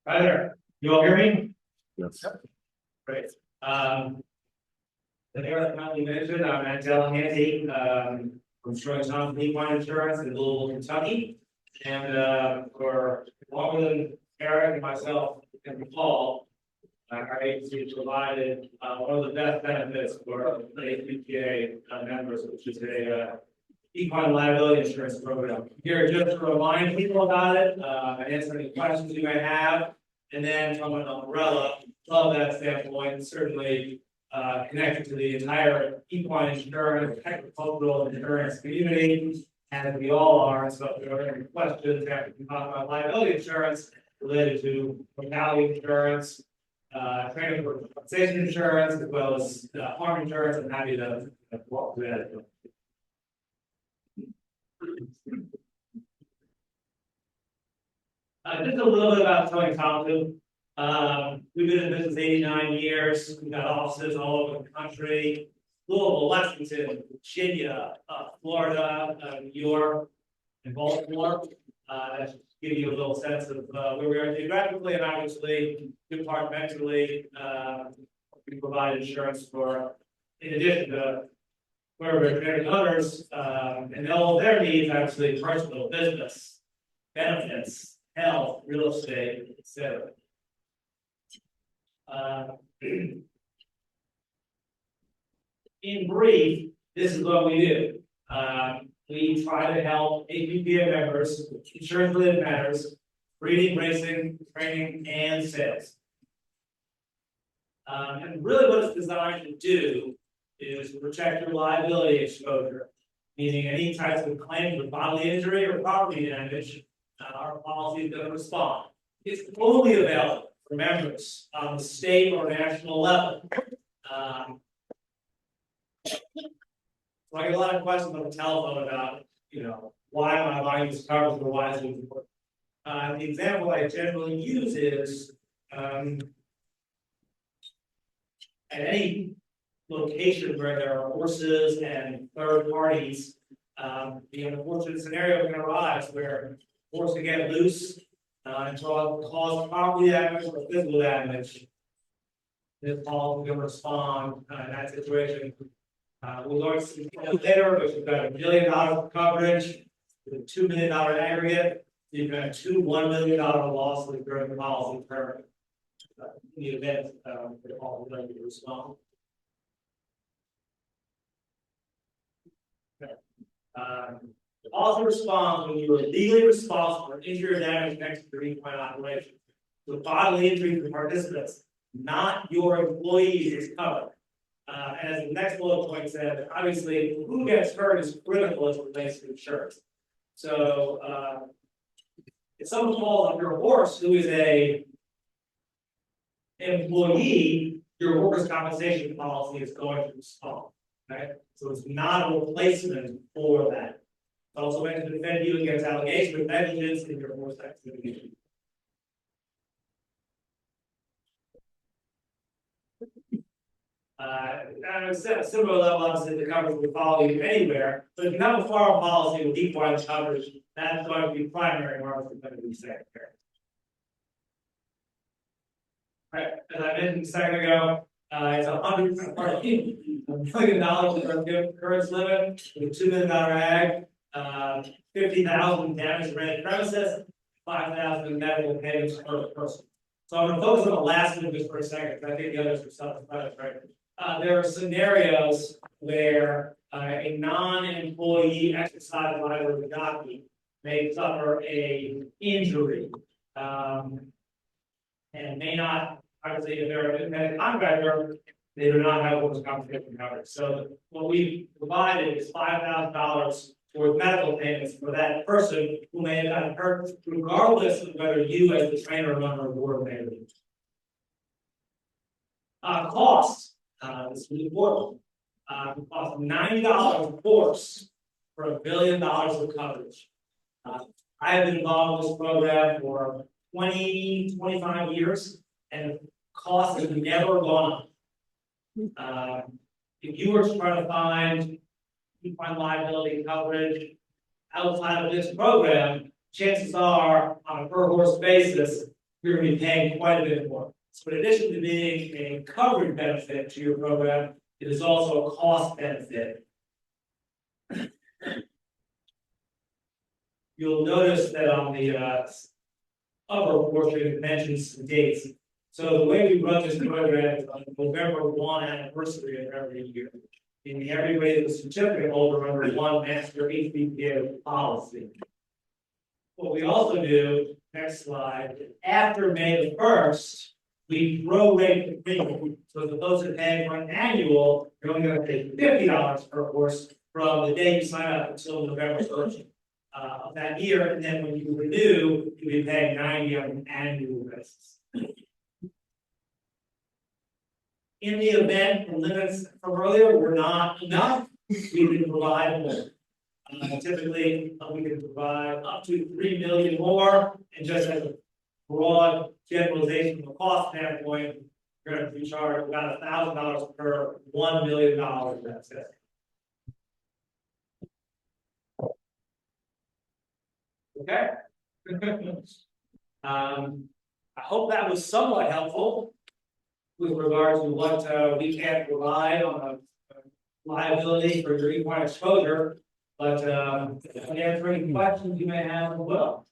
Hi there. You all hear me? Yes. Great. The area that Melanie mentioned, I'm at Delehanty, from Thompson Equine Insurance in Louisville, Kentucky. And for longer than Eric and myself can recall, our agency provided one of the best benefits for the HBPA members, which is a equine liability insurance program. Here just to remind people about it, and answer any questions you may have. And then from an umbrella of that standpoint, certainly connected to the entire equine insurance, agricultural insurance community, as we all are. So if there are any questions after we talk about liability insurance related to mortality insurance, training for compensation insurance, as well as farm insurance, I'm happy to walk through that. Just a little bit about Thompson. We've been in business 89 years. We've got offices all over the country: Louisville, Lexington, Virginia, Florida, New York, and Baltimore. That should give you a little sense of where we are geographically and obviously departmentally. We provide insurance for, in addition to where we're training others, and all of their needs, actually personal, business, benefits, health, real estate, etc. In brief, this is what we do. We try to help HBPA members with insurance-related matters: breeding, racing, training, and sales. And really what it's designed to do is protect your liability exposure, meaning any types of claims of bodily injury or property damage, our policy is going to respond. It's fully available for members on the state or national level. So I get a lot of questions on the telephone about, why am I buying this coverage or why is it important? The example I generally use is at any location where there are horses and third parties, the unfortunate scenario can arise where horses can get loose and cause property damage or physical damage. This policy can respond in that situation. We'll go into later, but you've got $1 million of coverage with a $2 million aggregate. You've got two $1 million losses during the policy term. In the event the policy doesn't respond. The policy responds when you are legally responsible for injury or damage next to the equine operation. So bodily injury to participants, not your employees, is covered. And as the next bullet point said, obviously, who gets hurt is critical as it relates to insurance. So, if someone falls on your horse who is a employee, your workers' compensation policy is going to respond. Okay? So it's not a replacement for that. It's also meant to defend you against allegations of negligence in your horse activity. At a similar level, obviously, the coverage will follow you anywhere. But if you have a farm policy with equine coverage, that's going to be primary, or it's going to be secondary. Right, as I mentioned a second ago, it's $100 million of our current limit with $2 million ag, 50,000 damage to rented premises, 5,000 medical payments per person. So I'm going to focus on the last one just for a second, because I think the others are self-explanatory. There are scenarios where a non-employee exercise liability jockey may suffer an injury and may not. Obviously, if they're an independent contractor, they do not have workers' compensation coverage. So what we provided is $5,000 for medical payments for that person who may have gotten hurt, regardless of whether you, as the trainer, run or board may be. Costs. This is important. It costs $90 a horse for $1 billion of coverage. I have been involved in this program for 25 years, and costs have never gone up. If you were to try to find equine liability coverage outside of this program, chances are, on a per horse basis, you're going to be paying quite a bit more. So in addition to being a coverage benefit to your program, it is also a cost benefit. You'll notice that on the upper portion it mentions some dates. So the way we run this program is on November 1 anniversary of every year. In every way, the certificate holder under one master HBPA policy. What we also do, next slide, after May the 1st, we prorate the premium. So as opposed to paying for an annual, you're only going to pay $50 per course from the day you sign up until November 1st of that year. And then when you renew, you'll be paying $90 on an annual basis. In the event the limits from earlier were not enough, we can provide more. Typically, we can provide up to $3 million more, and just as a broad generalization from a cost standpoint, you're going to be charged about $1,000 per $1 million. That's it. Okay. I hope that was somewhat helpful with regard to what we can provide on a liability for your equine exposure. But answer any questions you may have as well.